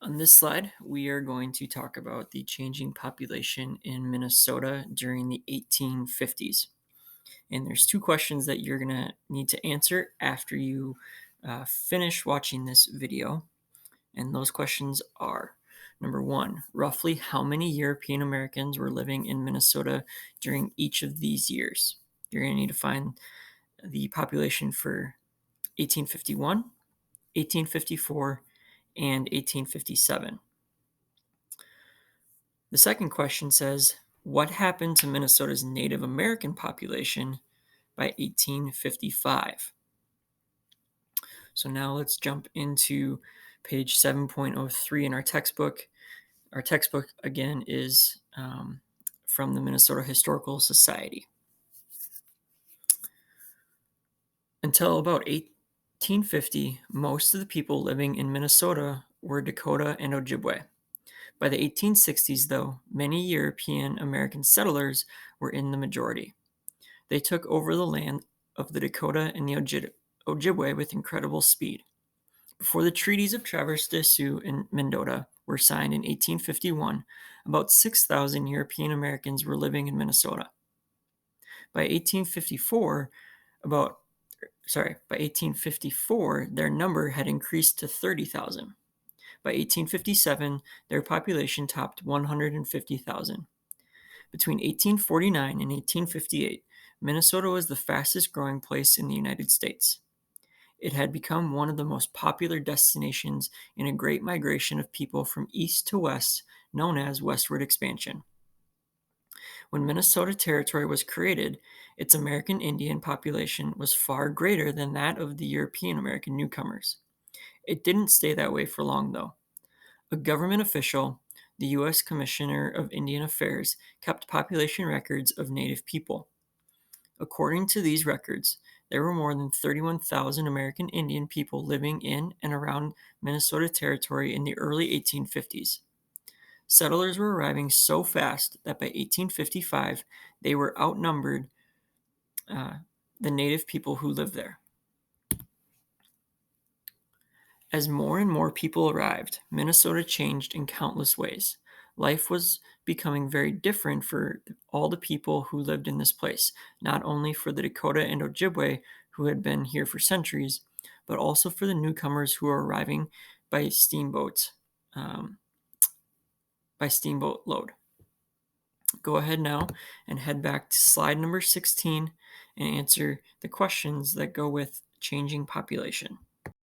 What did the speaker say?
On this slide, we are going to talk about the changing population in Minnesota during the 1850s. And there's two questions that you're going to need to answer after you finish watching this video. And those questions are number one, roughly how many European Americans were living in Minnesota during each of these years? You're going to need to find the population for 1851, 1854, and 1857. The second question says, what happened to Minnesota's Native American population by 1855? So now let's jump into page 7.03 in our textbook. Our textbook, again, is from the Minnesota Historical Society. Until about 1850, most of the people living in Minnesota were Dakota and Ojibwe. By the 1860s, though, many European American settlers were in the majority. They took over the land of the Dakota and the Ojibwe with incredible speed. Before the treaties of Traverse des Sioux and Mendota were signed in 1851, about 6,000 European Americans were living in Minnesota. By 1854, by 1854, their number had increased to 30,000. By 1857, their population topped 150,000. Between 1849 and 1858, Minnesota was the fastest growing place in the United States. It had become one of the most popular destinations in a great migration of people from east to west, known as westward expansion. When Minnesota Territory was created, its American Indian population was far greater than that of the European American newcomers. It didn't stay that way for long, though. A government official, the U.S. Commissioner of Indian Affairs, kept population records of Native people. According to these records, there were more than 31,000 American Indian people living in and around Minnesota Territory in the early 1850s. Settlers were arriving so fast that by 1855, they were outnumbered the Native people who lived there. As more and more people arrived, Minnesota changed in countless ways. Life was becoming very different for all the people who lived in this place, not only for the Dakota and Ojibwe who had been here for centuries, but also for the newcomers who were arriving by um, steamboat load. Go ahead now and head back to slide number 16 and answer the questions that go with changing population.